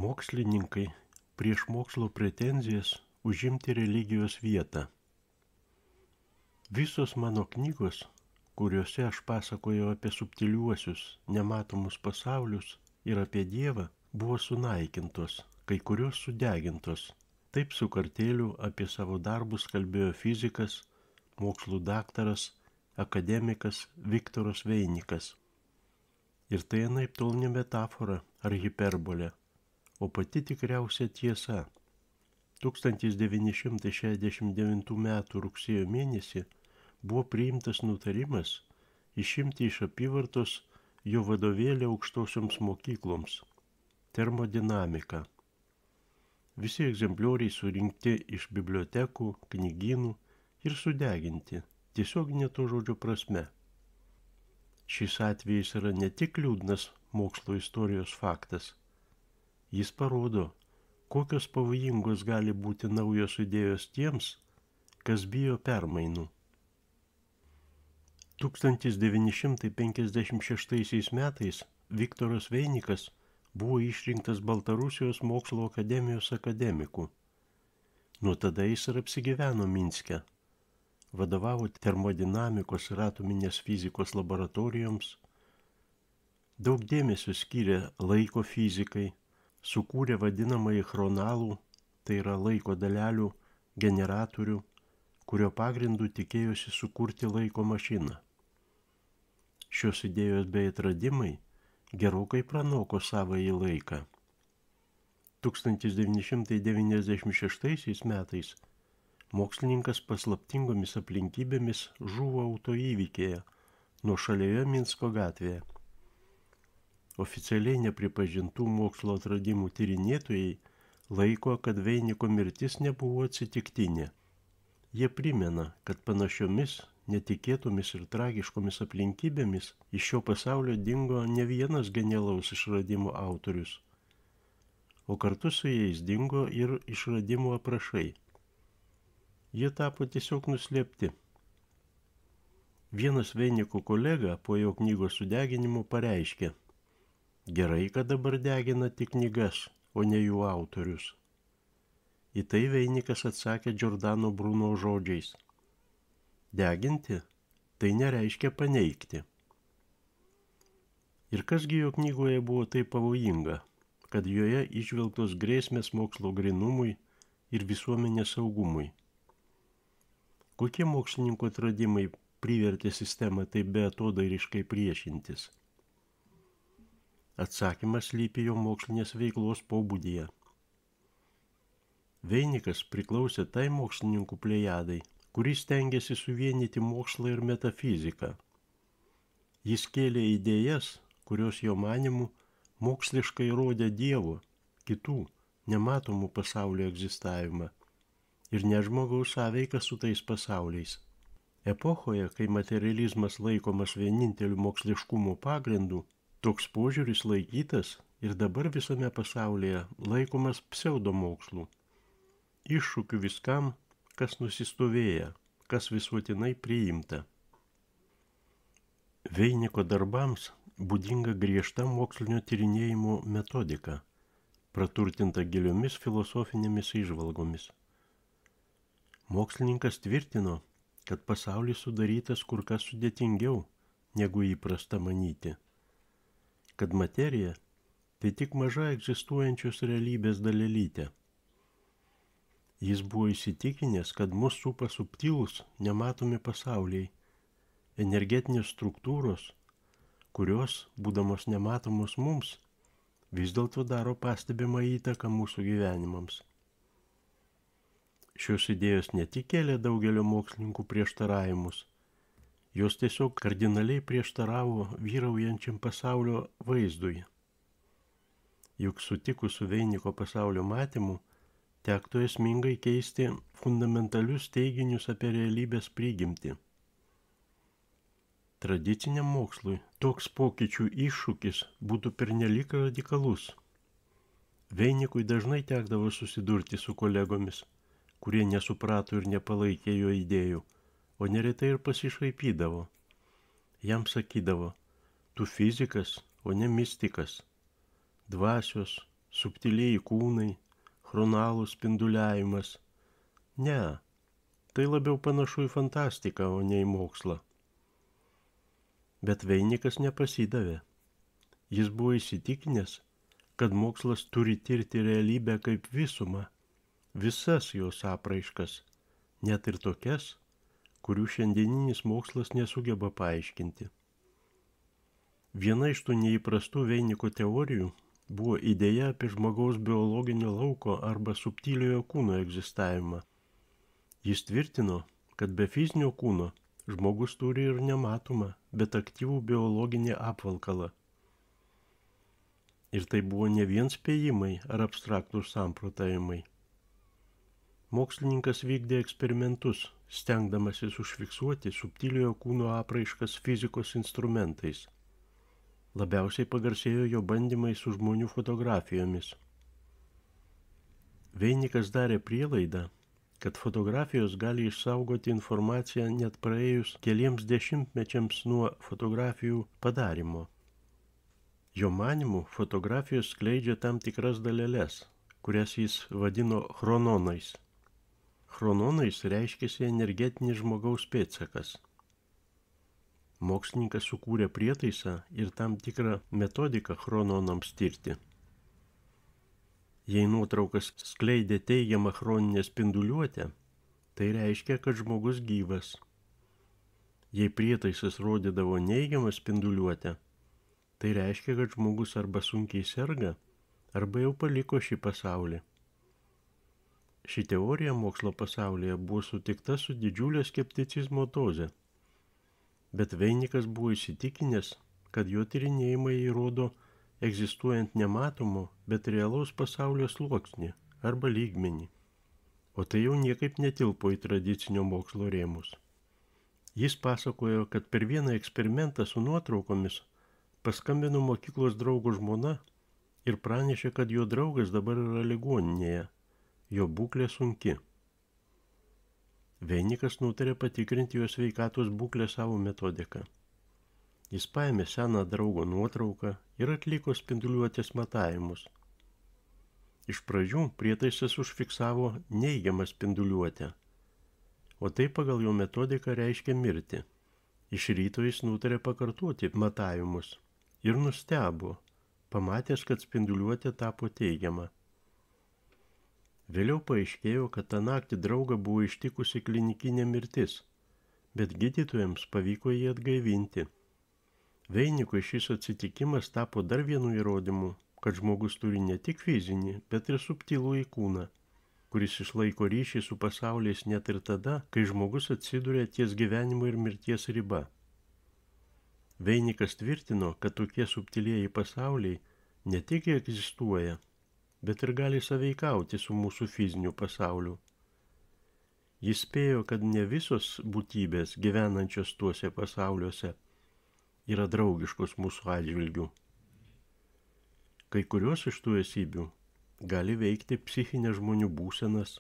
Mokslininkai prieš mokslo pretenzijas užimti religijos vietą. Visos mano knygos, kuriuose aš pasakojau apie subtiliuosius, nematomus pasaulius ir apie Dievą, buvo sunaikintos, kai kurios sudegintos. Taip su kartėliu apie savo darbus kalbėjo fizikas, mokslų daktaras, akademikas Viktoras Veinikas. Ir tai anaiptol ne metafora ar hiperbolė, o pati tikriausia tiesa. 1969 m. rugsėjo mėnesį buvo priimtas nutarimas išimti iš apyvartos jo vadovėlį aukštosioms mokykloms – termodinamika. Visi egzemplioriai surinkti iš bibliotekų, knygynų ir sudeginti, tiesioginė to žodžio prasme. Šis atvejis yra ne tik liūdnas mokslo istorijos faktas, jis parodo, kokios pavojingos gali būti naujos idėjos tiems, kas bijo permainų. 1956 metais Viktoras Veinikas buvo išrinktas Baltarusijos mokslo akademijos akademiku. Nuo tada jis ir apsigyveno Minske. Vadovavo termodinamikos ir atominės fizikos laboratorijoms. Daug dėmesio skyrė laiko fizikai, sukūrė vadinamąjį chronalų, tai yra laiko dalelių generatorių, kurio pagrindu tikėjosi sukurti laiko mašiną. Šios idėjos bei atradimai gerokai pranoko savąjį laiką. 1996 metais mokslininkas paslaptingomis aplinkybėmis žuvo autoįvykėje nuošalioje Minsko gatvėje. Oficialiai nepripažintų mokslo atradimų tyrinėtojai laiko, kad Veiniko mirtis nebuvo atsitiktinė. Jie primena, kad panašiomis, netikėtomis ir tragiškomis aplinkybėmis iš šio pasaulio dingo ne vienas genialaus išradimo autorius, o kartu su jais dingo ir išradimo aprašai. Jie tapo tiesiog nuslėpti. Vienas Veiniko kolega po jo knygos sudeginimo pareiškė: gerai, kad dabar degina tik knygas, o ne jų autorius. Į tai Veinikas atsakė Giordano Bruno žodžiais: deginti tai nereiškia paneigti. Ir kasgi jo knygoje buvo taip pavojinga, kad joje įžvelgtos grėsmės mokslo grynumui ir visuomenės saugumui. Kokie mokslininkų atradimai privertė sistemą taip beatodairiškai priešintis? Atsakymas slypi jo mokslinės veiklos pobūdyje. Veinikas priklausė tai mokslininkų plejadai, kuris stengiasi suvienyti mokslą ir metafiziką. Jis kėlė idėjas, kurios jo manymu moksliškai rodė Dievo, kitų, nematomų pasaulio egzistavimą ir ne žmogaus sąveiką su tais pasauliais. Epochoje, kai materializmas laikomas vieninteliu moksliškumo pagrindu, toks požiūris laikytas ir dabar visame pasaulyje laikomas pseudomokslu, iššūkiu viskam, kas nusistovėję, kas visuotinai priimta. Veiniko darbams būdinga griežta mokslinio tyrinėjimo metodika, praturtinta giliomis filosofinėmis įžvalgomis. Mokslininkas tvirtino, kad pasaulis sudarytas kur kas sudėtingiau, negu įprasta manyti, kad materija tai tik maža egzistuojančios realybės dalelytė. Jis buvo įsitikinęs, kad mus supa subtilūs, nematomi pasauliai, energetinės struktūros, kurios, būdamos nematomos mums, vis dėlto daro pastebimą įtaką mūsų gyvenimams. Šios idėjos ne tik kėlė daugelio mokslininkų prieštaravimus, jos tiesiog kardinaliai prieštaravo vyraujančiam pasaulio vaizdui. Juk sutikus su Veiniko pasaulio matymu, tektų esmingai keisti fundamentalius teiginius apie realybės prigimtį. Tradiciniam mokslui toks pokyčių iššūkis būtų pernelyg radikalus. Veinikui dažnai tekdavo susidurti su kolegomis, kurie nesuprato ir nepalaikė jo idėjų, o neretai ir pasišaipydavo. Jam sakydavo: tu fizikas, o ne mistikas. Dvasios, subtiliai kūnai, chronalų spinduliavimas. Ne, tai labiau panašu į fantastiką, o ne į mokslą. Bet Veinikas nepasidavė. Jis buvo įsitikinęs, kad mokslas turi tirti realybę kaip visumą, visas jos apraiškas, net ir tokias, kurių šiandieninis mokslas nesugeba paaiškinti. Viena iš tų neįprastų Veiniko teorijų buvo idėja apie žmogaus biologinio lauko arba subtiliojo kūno egzistavimą. Jis tvirtino, kad be fizinio kūno žmogus turi ir nematomą, bet aktyvų biologinį apvalkalą. Ir tai buvo ne vien spėjimai ar abstraktūs samprotavimai. Mokslininkas vykdė eksperimentus, stengdamasis užfiksuoti subtiliojo kūno apraiškas fizikos instrumentais. Labiausiai pagarsėjo jo bandymai su žmonių fotografijomis. Veinikas darė prielaidą, kad fotografijos gali išsaugoti informaciją net praėjus keliems dešimtmečiams nuo fotografijų padarymo. Jo manymu, fotografijos skleidžia tam tikras daleles, kurias jis vadino chrononais. Chrononais reiškiasi energetinis žmogaus pėdsakas. Mokslininkas sukūrė prietaisą ir tam tikrą metodiką chrononams tirti. Jei nuotraukas skleidė teigiamą chroninę spinduliuotę, tai reiškia, kad žmogus gyvas. Jei prietaisas rodydavo neigiamą spinduliuotę, tai reiškia, kad žmogus arba sunkiai serga, arba jau paliko šį pasaulį. Ši teorija mokslo pasaulyje buvo sutikta su didžiulė skepticizmo doze, bet Veinikas buvo įsitikinęs, kad jo tyrinėjimai įrodo egzistuojant nematomo, bet realaus pasaulio sluoksnį arba lygmenį, o tai jau niekaip netilpo į tradicinio mokslo rėmus. Jis pasakojo, kad per vieną eksperimentą su nuotraukomis paskambino mokyklos draugo žmona ir pranešė, kad jo draugas dabar yra ligoninėje, jo būklė sunki. Veinikas nutarė patikrinti jo sveikatos būklę savo metodiką. Jis paėmė seną draugo nuotrauką ir atliko spinduliuotės matavimus. Iš pradžių prietaisas užfiksavo neigiamą spinduliuotę, o tai pagal jo metodiką reiškia mirtį. Iš ryto jis nutarė pakartoti matavimus ir nustebo, pamatęs, kad spinduliuotė tapo teigiama. Vėliau paaiškėjo, kad tą naktį draugą buvo ištikusi klinikinė mirtis, bet gydytojams pavyko jį atgaivinti. Veinikui šis atsitikimas tapo dar vienu įrodymu, kad žmogus turi ne tik fizinį, bet ir subtilų kūną, kuris išlaiko ryšį su pasauliais net ir tada, kai žmogus atsiduria ties gyvenimo ir mirties riba. Veinikas tvirtino, kad tokie subtilieji pasauliai ne tik egzistuoja, bet ir gali sąveikauti su mūsų fiziniu pasauliu. Jis spėjo, kad ne visos būtybės gyvenančios tuose pasauliuose yra draugiškos mūsų atžvilgių. Kai kurios iš tų esybių gali veikti psichinės žmonių būsenas,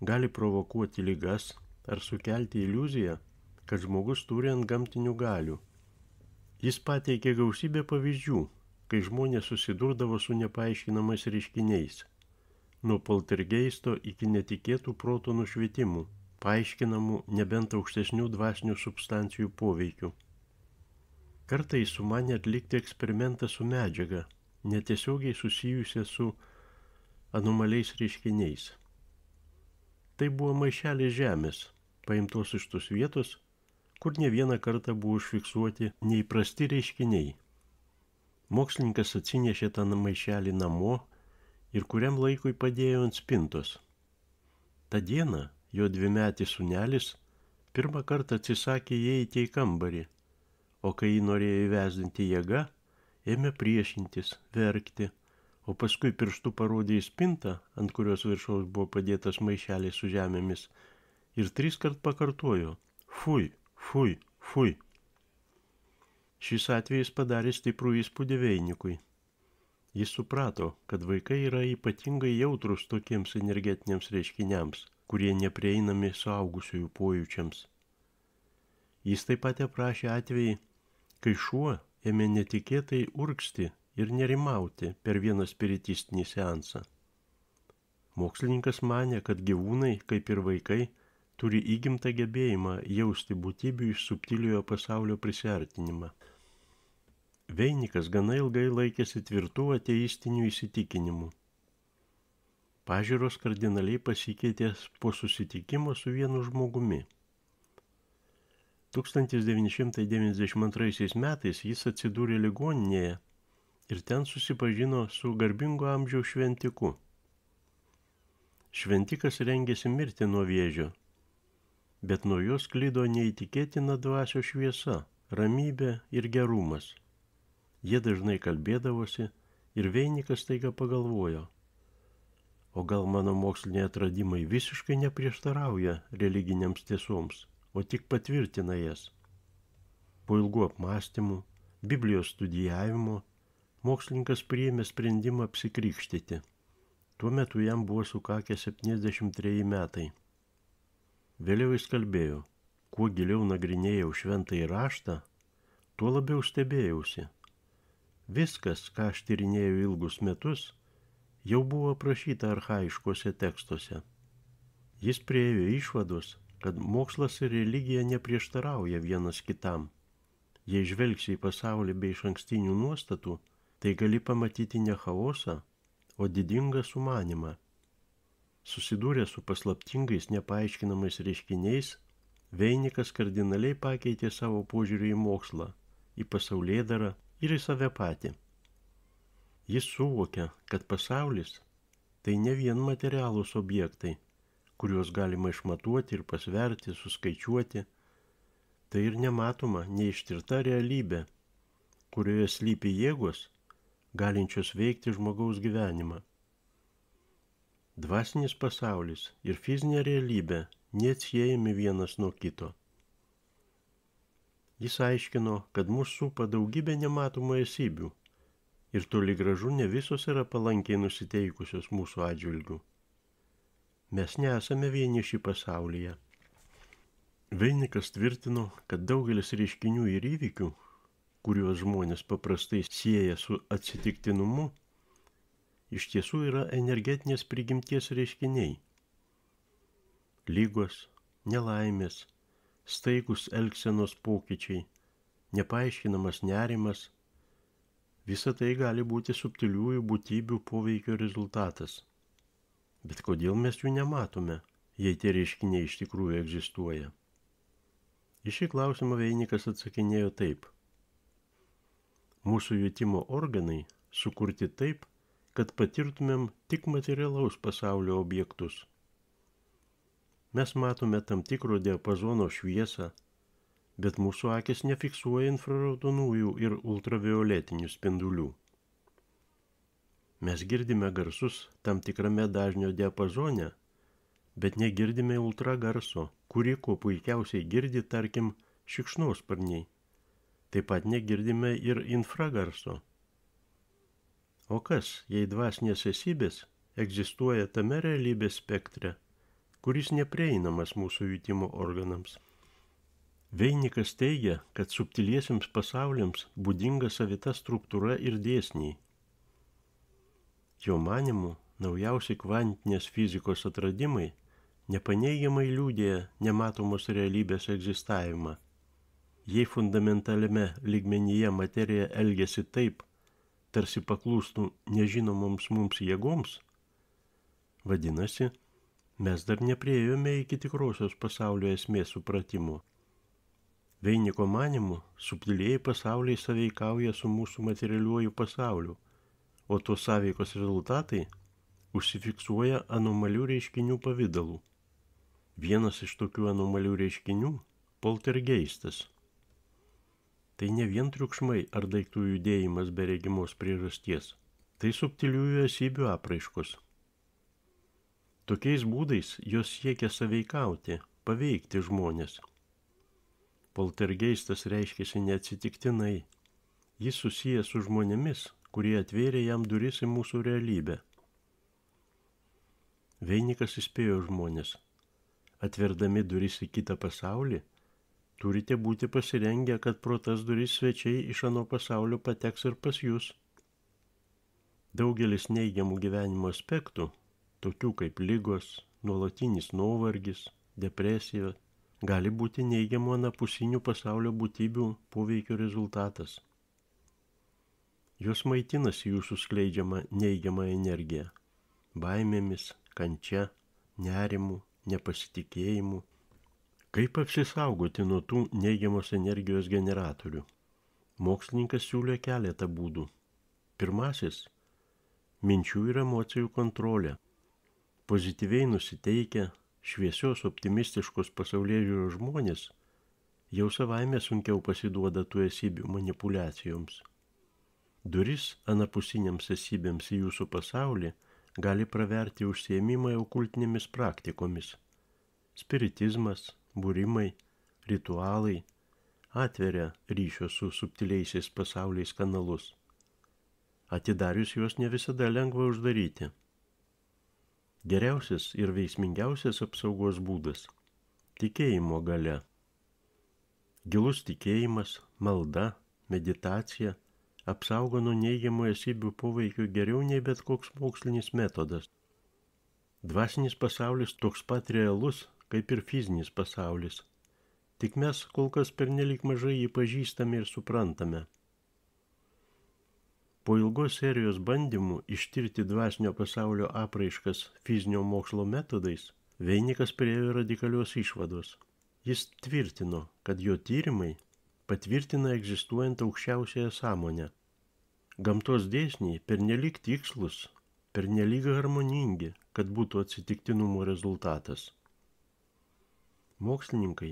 gali provokuoti ligas ar sukelti iliuziją, kad žmogus turi antgamtinių galių. Jis pateikė gausybę pavyzdžių, kai žmonės susidurdavo su nepaaiškinamais reiškiniais, nuo poltergeisto iki netikėtų proto nušvitimų, paaiškinamų nebent aukštesnių dvasinių substancijų poveikių. Kartais sumanė atlikti eksperimentą su medžiaga, netiesiogiai susijusia su anomaliais reiškiniais. Tai buvo maišelis žemės, paimtos iš tos vietos, kur ne vieną kartą buvo užfiksuoti neįprasti reiškiniai. Mokslininkas atsinešė tą maišelį namo ir kuriam laikui padėjo ant spintos. Ta diena jo dvimetis sūnelis pirmą kartą atsisakė įeiti į kambarį, o kai jį norėjo įvesdinti jėga, ėmė priešintis, verkti, o paskui pirštu parodė į spintą, ant kurios viršaus buvo padėtas maišelis su žemėmis, ir 3 kart pakartojo: fui, fui, fui. Šis atvejis padarė stiprų įspūdį Veinikui. Jis suprato, kad vaikai yra ypatingai jautrus tokiems energetiniams reiškiniams, kurie neprieinami suaugusiųjų pojūčiams. Jis taip pat aprašė atvejį, kai šuo ėmė netikėtai urgzti ir nerimauti per vieną spiritistinį seansą. Mokslininkas manė, kad gyvūnai, kaip ir vaikai, turi įgimtą gebėjimą jausti būtybių iš subtiliojo pasaulio prisiartinimą. Veinikas gana ilgai laikėsi tvirtų ateistinių įsitikinimų. Pažiūros kardinaliai pasikeitė po susitikimo su vienu žmogumi. 1992 metais jis atsidūrė ligoninėje ir ten susipažino su garbingo amžiaus šventiku. Šventikas rengėsi mirti nuo vėžio, bet nuo jos sklido neįtikėtina dvasios šviesa, ramybė ir gerumas. Jie dažnai kalbėdavosi ir Veinikas staiga pagalvojo, o gal mano moksliniai atradimai visiškai neprieštarauja religiniams tiesoms, o tik patvirtina jas. Po ilgų apmąstymų, Biblijos studijavimo, mokslininkas priėmė sprendimą apsikrikštyti. Tuo metu jam buvo sukakę 73 metai. Vėliau jis kalbėjo, kuo giliau nagrinėjau šventąjį raštą, tuo labiau stebėjausi. Viskas, ką aš tyrinėjau ilgus metus, jau buvo aprašyta archaiškuose tekstuose. Jis priėjo išvados, kad mokslas ir religija neprieštarauja vienas kitam. Jei žvelgsi į pasaulį be išankstinių nuostatų, tai gali pamatyti ne chaosą, o didingą sumanimą. Susidūręs su paslaptingais nepaaiškinamais reiškiniais, Veinikas kardinaliai pakeitė savo požiūrį į mokslą, į pasaulėdarą ir į save patį. Jis suvokė, kad pasaulis tai ne vien materialūs objektai, kuriuos galima išmatuoti ir pasverti, suskaičiuoti, tai ir nematoma, neištirta realybė, kurioje slypi jėgos, galinčios veikti žmogaus gyvenimą. Dvasinis pasaulis ir fizinė realybė neatsiejami vienas nuo kito. Jis aiškino, kad mus supa daugybė nematomų esybių ir toli gražu ne visos yra palankiai nusiteikusios mūsų atžvilgiu. Mes nesame vieniši pasaulyje. Veinikas tvirtino, kad daugelis reiškinių ir įvykių, kuriuos žmonės paprastai sieja su atsitiktinumu, iš tiesų yra energetinės prigimties reiškiniai. Ligos, nelaimės, staigus elgsenos pokyčiai, nepaaiškinamas nerimas, visa tai gali būti subtiliųjų būtybių poveikio rezultatas. Bet kodėl mes jų nematome, jei tie reiškiniai iš tikrųjų egzistuoja? Į šį klausimą Veinikas atsakinėjo taip. Mūsų jutimo organai sukurti taip, kad patirtumėm tik materialaus pasaulio objektus. Mes matome tam tikro diapazono šviesą, bet mūsų akis nefiksuoja infraraudonųjų ir ultravioletinių spindulių. Mes girdime garsus tam tikrame dažnio diapazone, bet negirdime ultragarso, kurį kuo puikiausiai girdi, tarkim, šikšnosparniai. Taip pat negirdime ir infragarso. O kas, jei dvasinės esybės egzistuoja tame realybės spektre, kuris neprieinamas mūsų jutimo organams? Veinikas teigia, kad subtiliesiems pasauliams būdinga savita struktūra ir dėsniai. Jo manymu, naujausi kvantinės fizikos atradimai nepaneigiamai liudija nematomos realybės egzistavimą. Jei fundamentaliame lygmenyje materija elgiasi taip, tarsi paklūstų nežinomoms mums jėgoms, vadinasi, mes dar nepriėjome iki tikrosios pasaulio esmės supratimo. Veiniko manymu, subtilieji pasauliai sąveikauja su mūsų materialiuoju pasauliu, o tos sąveikos rezultatai užsifiksuoja anomalių reiškinių pavidalų. Vienas iš tokių anomalių reiškinių – poltergeistas. Tai ne vien triukšmai ar daiktų judėjimas be regimos priežasties, tai subtiliųjų esybių apraiškos. Tokiais būdais jos siekia sąveikauti, paveikti žmonės. Poltergeistas reiškiasi neatsitiktinai. Jis susijęs su žmonėmis, kurie atvėrė jam duris į mūsų realybę. Veinikas įspėjo žmonės. Atverdami duris į kitą pasaulį, turite būti pasirengę, kad pro tas duris svečiai iš ano pasaulio pateks ir pas jūs. Daugelis neigiamų gyvenimo aspektų, tokių kaip ligos, nuolatinis nuovargis, depresija, gali būti neigiamų anapusinių pasaulio būtybių poveikio rezultatas. Jos maitinasi jūsų skleidžiama neigiama energija, baimėmis, kančia, nerimu, nepasitikėjimu. Kaip apsisaugoti nuo tų neigiamos energijos generatorių? Mokslininkas siūlė keletą būdų. Pirmasis – minčių ir emocijų kontrolė. Pozityviai nusiteikę, šviesios optimistiškos pasaulėžiūros žmonės jau savaime sunkiau pasiduoda tų esybių manipuliacijoms. Duris anapusiniams esybėms į jūsų pasaulį gali praverti užsiėmimai okultinėmis praktikomis. Spiritizmas, būrimai, ritualai atveria ryšio su subtiliaisiais pasauliais kanalus. Atidarius juos ne visada lengva uždaryti. Geriausias ir veiksmingiausias apsaugos būdas – tikėjimo galia. Gilus tikėjimas, malda, meditacija apsaugo nuo neigiamų esybių poveikio geriau nei bet koks mokslinis metodas. Dvasinis pasaulis toks pat realus, kaip ir fizinis pasaulis. Tik mes kol kas pernelyg mažai jį pažįstame ir suprantame. Po ilgos serijos bandymų ištirti dvasinio pasaulio apraiškas fizinio mokslo metodais, Veinikas priėjo radikalios išvados. Jis tvirtino, kad jo tyrimai patvirtina egzistuojant aukščiausiąją sąmonę. Gamtos dėsniai pernelyg tikslus, pernelyg harmoningi, kad būtų atsitiktinumo rezultatas. Mokslininkai,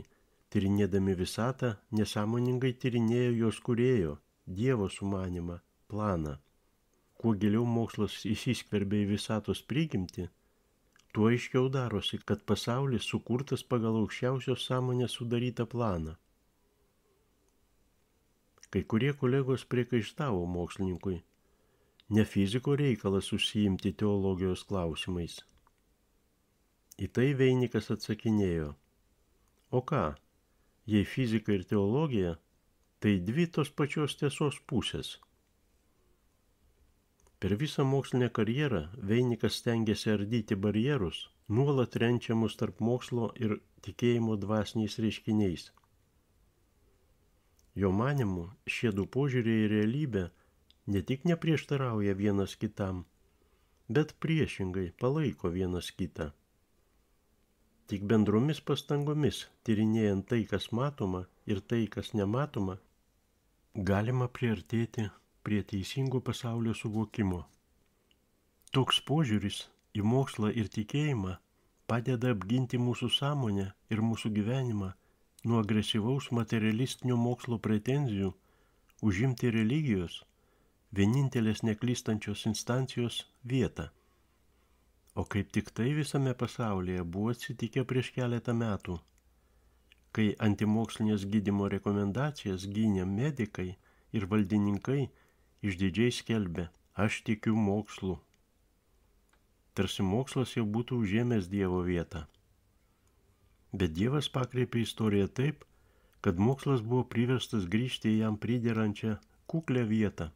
tyrinėdami visatą, nesąmoningai tyrinėjo jos kūrėjo, Dievo sumanymą, planą. Kuo giliau mokslas įsiskverbia į visatos prigimtį, tuo aiškiau darosi, kad pasaulis sukurtas pagal aukščiausios sąmonės sudarytą planą. Kai kurie kolegos priekaištavo mokslininkui, ne fiziko reikalas užsiimti teologijos klausimais. Į tai Veinikas atsakinėjo, o ką, jei fizika ir teologija, tai dvi tos pačios tiesos pusės. Per visą mokslinę karjerą Veinikas stengėsi ardyti barjerus, nuolat renčiamus tarp mokslo ir tikėjimo dvasiniais reiškiniais. Jo manymu, šie du požiūriai į realybę ne tik neprieštarauja vienas kitam, bet priešingai palaiko vienas kitą. Tik bendromis pastangomis, tyrinėjant tai, kas matoma ir tai, kas nematoma, galima priartėti prie teisingų pasaulio suvokimo. Toks požiūris į mokslą ir tikėjimą padeda apginti mūsų sąmonę ir mūsų gyvenimą nuo agresyvaus materialistinio mokslo pretenzijų užimti religijos, vienintelės neklystančios instancijos vietą. O kaip tik tai visame pasaulyje buvo atsitikę prieš keletą metų, kai antimokslinės gydymo rekomendacijas gynė medikai ir valdininkai išdidžiai skelbė, aš tikiu mokslu. Tarsi mokslas jau būtų užėmęs Dievo vietą. Bet Dievas pakreipė istoriją taip, kad mokslas buvo priverstas grįžti į jam priderančią kuklią vietą.